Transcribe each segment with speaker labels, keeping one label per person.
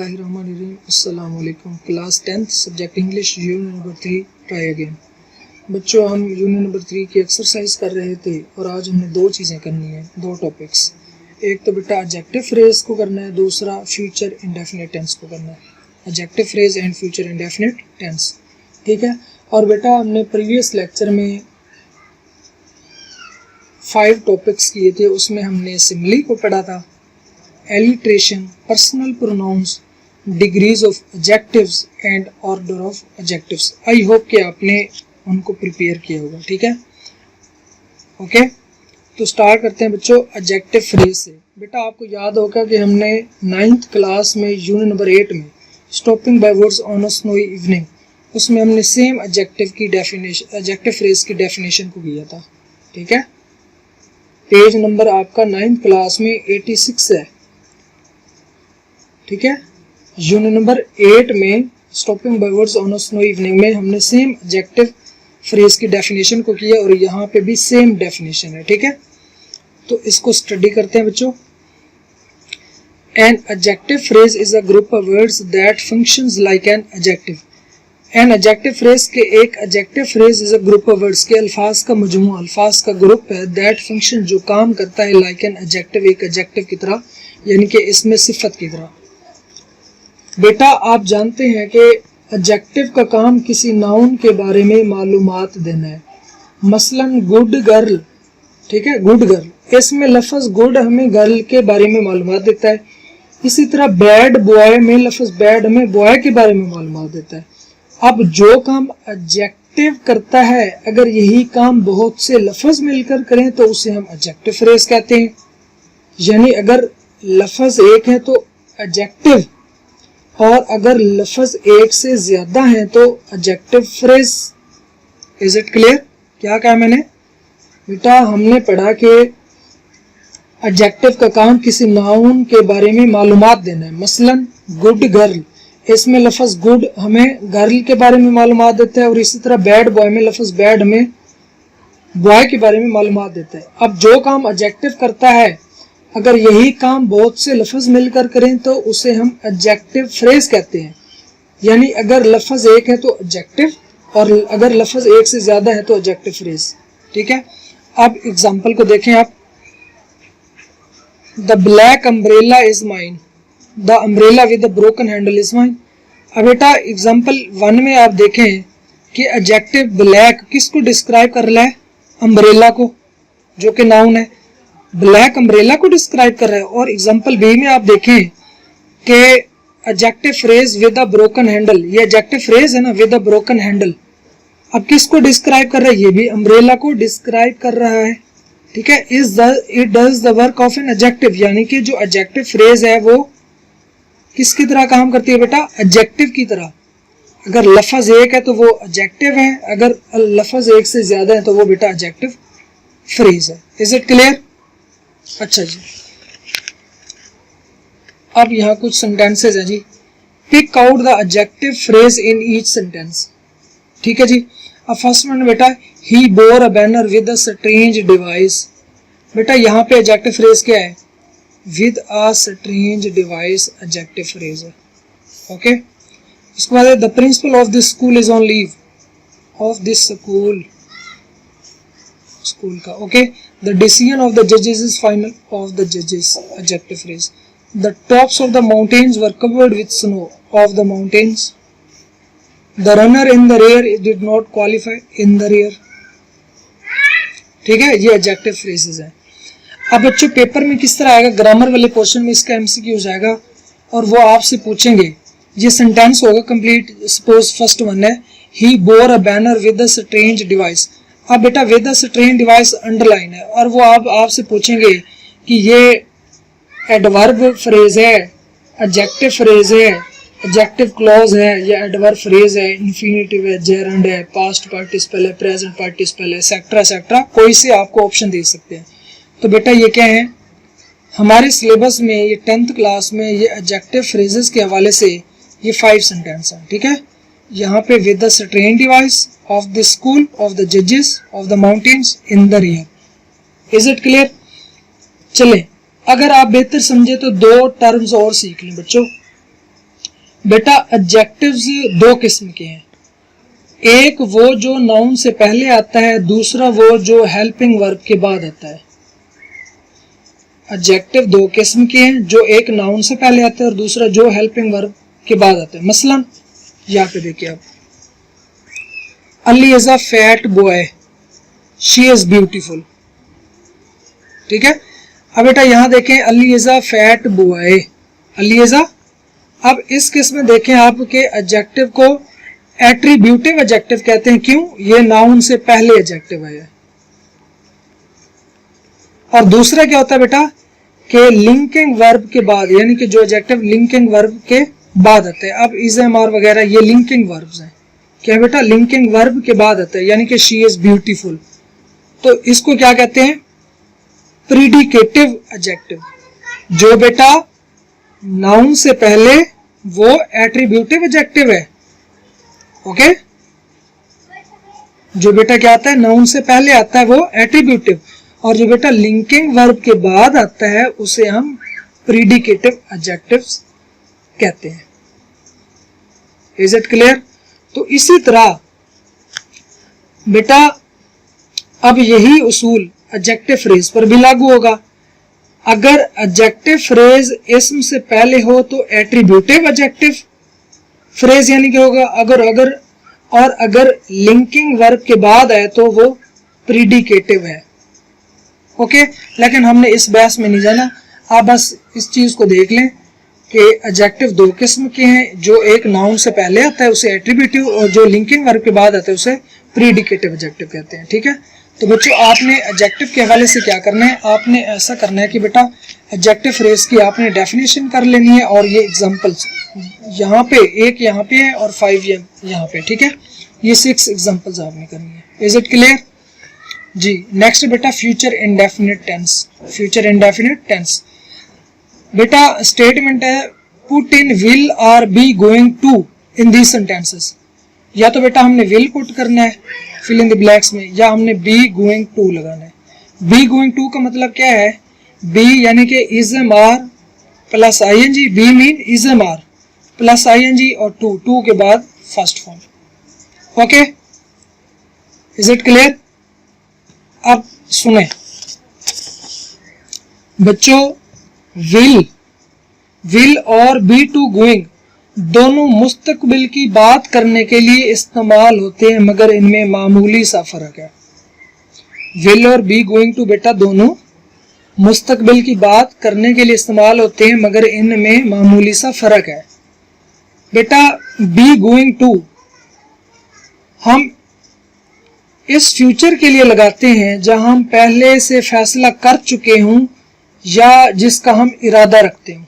Speaker 1: बिस्मिल्लाहिर्रहमानिर्रहीम। अस्सलाम वालेकुम। Class 10th subject English unit number 3 try again. बच्चों, हम यूनिट नंबर 3 की एक्सरसाइज कर रहे थे और आज हमने दो चीज़ें करनी है, दो टॉपिक्स। एक तो बेटा एडजेक्टिव फ्रेज को करना है, दूसरा फ्यूचर इंडेफिनिट टेंस को करना है। Adjective phrase and future indefinite tense, ठीक है। और बेटा हमने प्रीवियस लेक्चर में 5 टॉपिक्स किए थे, उसमें हमने सिमिली को पढ़ा था, alliteration, personal pronouns, degrees of adjectives and order of adjectives. I hope कि आपने उनको प्रिपेयर किया होगा, ठीक है। ओके, तो स्टार्ट करते हैं बच्चों एडजेक्टिव फ्रेज से। बेटा आपको याद होगा कि हमने 9th क्लास में यूनिट नंबर 8 में stopping by words on a snowy evening, उसमें हमने सेम एडजेक्टिव की डेफिनेशन, एडजेक्टिव फ्रेज की डेफिनेशन को किया था, ठीक है। पेज नंबर आपका 9th क्लास में 86 है, ठीक है। यूनिट नंबर 8 में stopping by words on a snowy evening में हमने सेम एडजेक्टिव फ्रेज की डेफिनेशन को किया और यहाँ पे भी सेम डेफिनेशन है, ठीक है। तो इसको स्टडी करते हैं बच्चों। An adjective phrase is a group of words that functions like an adjective. An adjective phrase के एक adjective phrase is a group of words के अल्फाज का मजमू, अल्फाज का ग्रुप है, दैट फंक्शन जो काम करता है लाइक एन एडजेक्टिव, एक एडजेक्टिव की तरह, यानी कि इसमें सिफत की तरह। बेटा आप जानते हैं कि एडजेक्टिव का काम किसी नाउन के बारे में मालूमात देना है। मसलन गुड गर्ल, ठीक है, गुड गर्ल, इसमें लफ्ज़ गुड हमें गर्ल के बारे में मालूमात देता है। इसी तरह बैड बॉय में लफ्ज़ बैड हमें बॉय के बारे में मालूमात देता है। अब जो काम एडजेक्टिव करता है, अगर यही काम बहुत से लफ्ज़ मिलकर करें तो उसे हम एडजेक्टिव फ्रेज कहते हैं। यानी अगर लफ्ज़ एक है तो एडजेक्टिव, और अगर लफ्ज़ एक से ज्यादा है तो adjective phrase. Is it clear? क्या कहा मैंने? बेटा हमने पढ़ा कि एडजेक्टिव का काम किसी नाउन के बारे में मालूमात देना है। मसलन गुड गर्ल, इसमें लफ्ज़ गुड हमें गर्ल के बारे में मालूमात देता है, और इसी तरह बैड बॉय में लफ्ज़ बैड हमें बॉय के बारे में मालूमात देता है। अब जो काम एडजेक्टिव करता है, अगर यही काम बहुत से लफ्ज़ मिलकर करें तो उसे हम एडजेक्टिव फ्रेज कहते हैं। यानी अगर लफ्ज़ एक है तो एडजेक्टिव, और अगर लफ्ज़ एक से ज्यादा है तो एडजेक्टिव फ्रेज, ठीक है। अब एग्जांपल को देखें आप। The black umbrella is mine, the umbrella with the broken handle is mine. अब बेटा एग्जांपल 1 में आप देखें कि एडजेक्टिव ब्लैक किसको डिस्क्राइब कर रहा है? अम्ब्रेला को, जो कि नाउन है। ब्लैक अम्ब्रेला को डिस्क्राइब कर रहा है। और एग्जांपल बी में आप देखें कि adjective phrase with a broken handle, ये एडजेक्टिव फ्रेज है ना, विद अ ब्रोकन हैंडल। अब किसको डिस्क्राइब कर रहा है? ये भी अम्ब्रेला को डिस्क्राइब कर रहा है, ठीक है। It does the work of an adjective, यानी कि जो एडजेक्टिव फ्रेज है वो किसकी तरह काम करती है बेटा? एडजेक्टिव की तरह। अगर लफ्ज़ एक है तो वो एडजेक्टिव है, अगर लफ्ज़ एक से ज्यादा है तो वो बेटा एडजेक्टिव फ्रेज है। Is it clear? अच्छा जी, अब यहाँ कुछ सेंटेंसेज हैं जी। Pick out the adjective phrase in each sentence, ठीक है जी। अब फर्स्ट वन बेटा, he bore a banner with a strange device. बेटा यहाँ पे एडजेक्टिव फ्रेज क्या है? With a strange device adjective phrase है, ओके। उसके बाद the principal of this school is on leave, of this school, school का, okay. The decision of the जजेस इज फाइनल, ऑफ द जजेस adjective phrase. The tops of the mountains were covered with snow, of the mountains. The runner in the rare did not qualify, in the rare, ठीक है। ये adjective phrases हैं। अब बच्चों paper में किस तरह आएगा? ग्रामर वाले पोर्शन में इसका एमसीक्यू हो जाएगा और वो आपसे पूछेंगे, ये सेंटेंस होगा कंप्लीट। सपोज फर्स्ट वन है, he bore a banner with a strange device. अब बेटा with a strange device underline है, और वो आपसे पूछेंगे कि ये एडवर्ब फ्रेज है, एडजेक्टिव फ्रेज है, एडजेक्टिव क्लॉज है, या एडवर्ब फ्रेज है, इंफिनिटिव है, जेरंड है, पास्ट पार्टिसिपल है, प्रेजेंट पार्टिसिपल है, एक्सेट्रा एक्सेट्रा, कोई से आपको ऑप्शन दे सकते हैं। तो बेटा ये क्या है? हमारे सिलेबस में ये 10th क्लास में ये एडजेक्टिव फ्रेजेस के हवाले से ये 5 सेंटेंस हैं, ठीक है। यहाँ पे with the strange device, of the school, of the जजेस, of the mountains, in the rear. Is it clear? चले, अगर आप बेहतर समझे तो 2 टर्म्स और सीख लें बच्चों। बेटा एडजेक्टिव्स दो किस्म के हैं, एक वो जो नाउन से पहले आता है, दूसरा वो जो हेल्पिंग वर्ब के बाद आता है। एडजेक्टिव दो किस्म के हैं, जो एक नाउन से पहले आता है और दूसरा जो हेल्पिंग वर्ब के बाद आता है। मसलन यहाँ पे देखिए आप, Ali is a fat boy, she is beautiful. ठीक है, अब बेटा यहाँ देखें, Ali is a fat boy, Ali is a, अब इस केस में देखें आपके एडजेक्टिव को एट्रीब्यूटिव एडजेक्टिव कहते हैं। क्यों? ये नाउन से पहले एडजेक्टिव है। और दूसरा क्या होता है बेटा कि लिंकिंग वर्ब के बाद, यानी कि जो एडजेक्टिव लिंकिंग वर्ब के बाद आता है। अब इज एम आर वगैरह ये लिंकिंग वर्ब्स हैं। क्या बेटा? लिंकिंग वर्ब के बाद आता है, यानी कि शी इज ब्यूटीफुल। तो इसको क्या कहते हैं? प्रीडिकेटिव एडजेक्टिव। जो बेटा नाउन से पहले वो एट्रीब्यूटिव एडजेक्टिव है। ओके, जो बेटा क्या आता है नाउन से पहले आता है वो एट्रीब्यूटिव, और जो बेटा लिंकिंग वर्ब के बाद आता है उसे हम प्रीडिकेटिव एडजेक्टिव्स कहते हैं। Is it clear? तो इसी तरह बेटा अब यही उसूल एडजेक्टिव फ्रेज पर भी लागू होगा। अगर एडजेक्टिव फ्रेज इसम से पहले हो तो एट्रीब्यूटिव एडजेक्टिव फ्रेज यानी क्या होगा, अगर लिंकिंग वर्ब के बाद आए तो वो प्रीडिकेटिव है। ओके, लेकिन हमने इस बहस में नहीं जाना, आप बस इस चीज को देख लें कि एडजेक्टिव दो किस्म के हैं, जो एक नाउन से पहले आता है उसे एट्रीब्यूटिव, और जो लिंकिंग वर्ब के बाद आता है उसे प्रीडिकेटिव एडजेक्टिव कहते हैं। ठीक है, तो बच्चों आपने एडजेक्टिव के हवाले से क्या करना है, आपने ऐसा करना है कि बेटा एडजेक्टिव फ्रेज की आपने डेफिनेशन कर लेनी है, और ये एग्जांपल्स यहाँ पे, एक यहाँ पे है और 5 यहाँ पे। ठीक है, ये 6 एग्जांपल्स आपने करनी है। इज इट क्लियर जी? नेक्स्ट बेटा future indefinite tense. Future indefinite tense बेटा स्टेटमेंट है, put in will or be going to in these sentences. या तो बेटा हमने विल पुट करना है फिल इन द ब्लैंक्स में, या हमने बी गोइंग टू लगाना है। बी गोइंग टू का मतलब क्या है? बी यानी कि is am are plus I N G, be mean is am are plus I N G और टू के बाद first form. Okay, is it clear? अब सुने बच्चों, will or B to going दोनों मुस्तकबिल की बात करने के लिए इस्तेमाल होते हैं, मगर इनमें मामूली सा फर्क है। Will or be going to बेटा दोनों मुस्तकबिल की बात करने के लिए इस्तेमाल होते हैं, मगर इनमें मामूली सा फर्क है। बेटा बी गोइंग टू हम इस फ्यूचर के लिए लगाते हैं जहां हम पहले से फैसला कर चुके हों या जिसका हम इरादा रखते हों।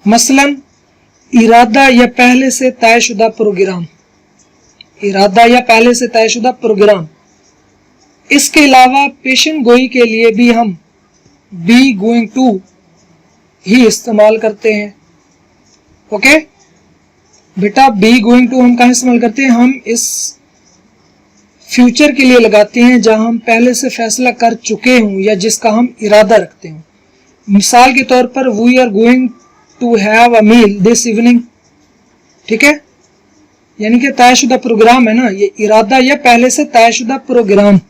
Speaker 1: मसलन इरादा या पहले से तयशुदा प्रोग्राम, इरादा या पहले से तयशुदा प्रोग्राम। इसके अलावा पेशन गोई के लिए भी हम बी गोइंग टू ही इस्तेमाल करते हैं। ओके बेटा, बी गोइंग टू हम कहाँ इस्तेमाल करते हैं? हम इस फ्यूचर के लिए लगाते हैं जहां हम पहले से फैसला कर चुके हों या जिसका हम इरादा रखते हों। मिसाल के तौर पर we are going to have a meal this evening. ठीक है, यानी कि तयशुदा प्रोग्राम है ना, ये इरादा या पहले से तयशुदा प्रोग्राम।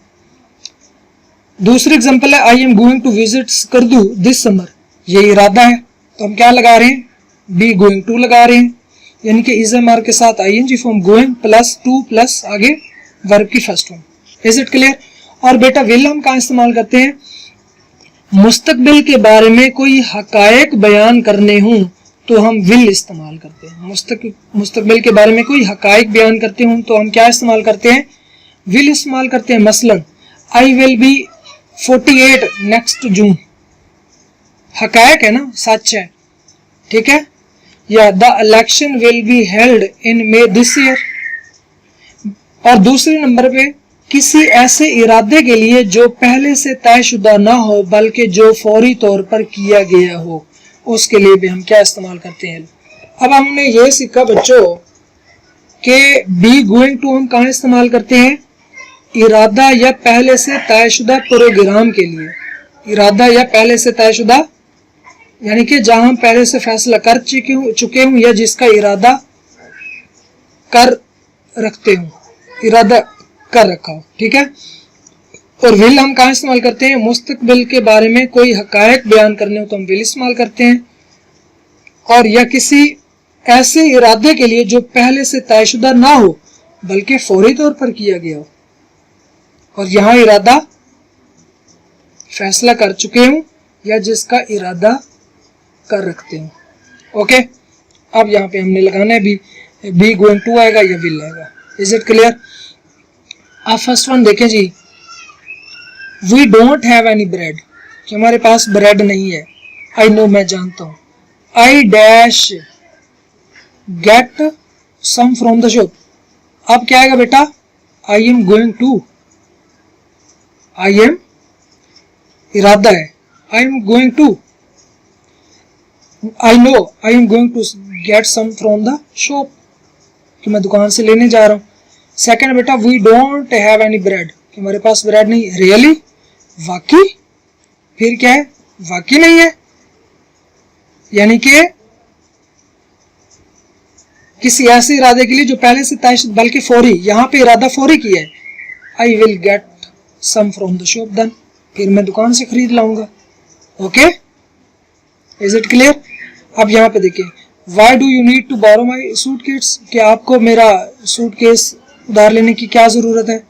Speaker 1: दूसरी एग्जांपल है, I am going to visit Skardu this summer. ये इरादा है, तो हम क्या लगा रहे हैं? बी गोइंग टू लगा रहे हैं, यानी कि इज एम आर के साथ I N G form going plus to plus आगे वर्ब की first form. Is it clear? और बेटा विल हम कहाँ इस्तेमाल करते हैं? मुस्तकबिल के बारे में कोई हकायक बयान करने हों तो हम विल इस्तेमाल करते हैं। मुस्तकबिल के बारे में कोई हकायक बयान करते हों तो हम क्या इस्तेमाल करते हैं? विल इस्तेमाल करते हैं। मसलन I will be 48 next June, हकायक है ना, सच है। ठीक है, या the election will be held in May this year. और दूसरे नंबर पे किसी ऐसे इरादे के लिए जो पहले से तयशुदा ना हो बल्कि जो फौरी तौर पर किया गया हो, उसके लिए भी हम क्या इस्तेमाल करते हैं? अब हमने ये सीखा बच्चों कि बी गोइंग टू हम कहाँ इस्तेमाल करते हैं? इरादा या पहले से तयशुदा प्रोग्राम के लिए। इरादा या पहले से तयशुदा यानी कि जहां हम पहले से फैसला कर चुके हों या जिसका इरादा कर रखते हो, इरादा कर रखा हो, ठीक है। और विल हम कहाँ इस्तेमाल करते हैं, मुस्तकबिल के बारे में कोई हकायक बयान करने हो तो हम विल इस्तेमाल करते हैं, और या किसी ऐसे इरादे के लिए जो पहले से तयशुदा ना हो बल्कि फौरी तौर पर किया गया हो, और यहाँ इरादा फैसला कर चुके हूं या जिसका इरादा कर रखते हो। ओके, अब यहाँ पे हमने लगाना है बी गोइंग टू आएगा या विल आएगा। Is it clear? आप फर्स्ट वन देखें जी, we don't have any bread, कि हमारे पास ब्रेड नहीं है। आई नो, मैं जानता हूं। I dash get some from the shop. अब क्या आएगा बेटा, I am going to, I am इरादा है, I am going to, I know I am going to get some from the shop, कि मैं दुकान से लेने जा रहा हूं। सेकंड बेटा, we don't have any bread, कि हमारे पास ब्रेड नहीं। रियली, वाकई, फिर क्या है, वाकई नहीं है, यानी कि किसी ऐसे इरादे के लिए जो पहले से तय, बल्कि फौरी, यहां पे इरादा फौरी किया है। I will get some from the shop then, फिर मैं दुकान से खरीद लाऊंगा। Okay, is it clear? अब यहाँ पे देखिए, why do you need to borrow my suitcase, कि आपको मेरा सूटकेस उधार लेने की क्या जरूरत है।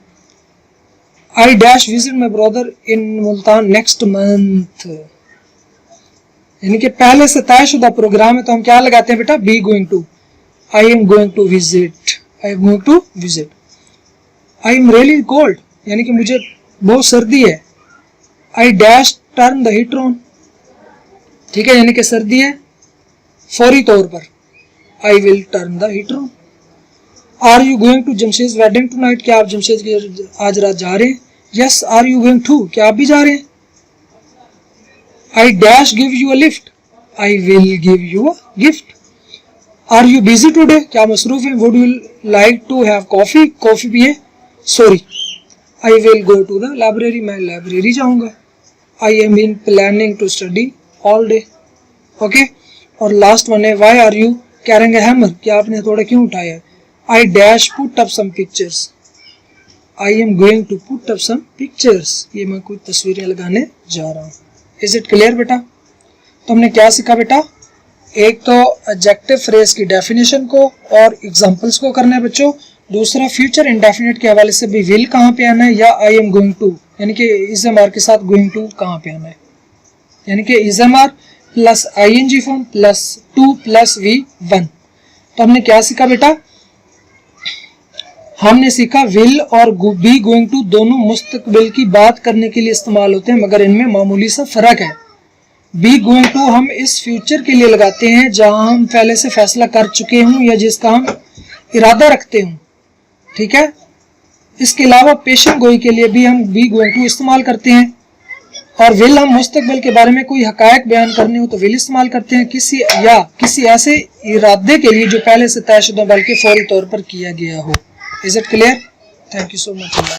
Speaker 1: I dash visit my brother in Multan next month, यानी कि पहले से तयशुदा प्रोग्राम है तो हम क्या लगाते हैं बेटा, be going to. I am going to visit, I am going to visit. I am really cold, यानी कि मुझे बहुत सर्दी है। I dash turn the heater on, ठीक है, यानी कि सर्दी है फौरी तौर पर। I will turn the heater on. Are you going to Jamshed wedding tonight, क्या आप जमशेद की आज रात जा रहे हैं। Yes, are you going to, क्या आप भी जा रहे हैं। I dash give you a lift, I will give you a gift. Are you busy today, क्या मसरूफ है। Would you like to have coffee, coffee पिए। Sorry, I will go to the library, मैं लाइब्रेरी जाऊंगा। I am in planning to study all day. Okay, और last one है, why are you carrying a hammer, क्या आपने हथौड़ा क्यों उठाया है। I dash put up some pictures, I am going to put up some pictures, ये मैं कुछ तस्वीरें लगाने जा रहा हूँ। इज इट क्लियर बेटा? तो हमने क्या सीखा बेटा, एक तो एडजेक्टिव फ्रेज की डेफिनेशन को और एग्जांपल्स को करना है बच्चों। दूसरा, फ्यूचर इंडेफिनिट के हवाले से भी विल कहाँ पे आना है या आई एम गोइंग टू, यानी कि इज एम आर के साथ गोइंग टू कहाँ पे आना है, यानी कि is am are plus I N G form plus to plus V one. तो हमने क्या सीखा बेटा, हमने सीखा will or be going to दोनों मुस्तकबिल की बात करने के लिए इस्तेमाल होते हैं, मगर इनमें मामूली सा फर्क है। बी गोइंग टू हम इस फ्यूचर के लिए लगाते हैं जहां हम पहले से फैसला कर चुके हों या जिसका हम इरादा रखते हों, ठीक है। इसके अलावा पेशन गोई के लिए भी हम बी गोइंग टू इस्तेमाल करते हैं, और विल हम मुस्तकबिल के बारे में कोई हकायक बयान करने हो तो विल इस्तेमाल करते हैं, किसी ऐसे इरादे के लिए जो पहले से तयशुदा बल्कि फौरी तौर पर किया गया हो। Is it clear? Thank you so much.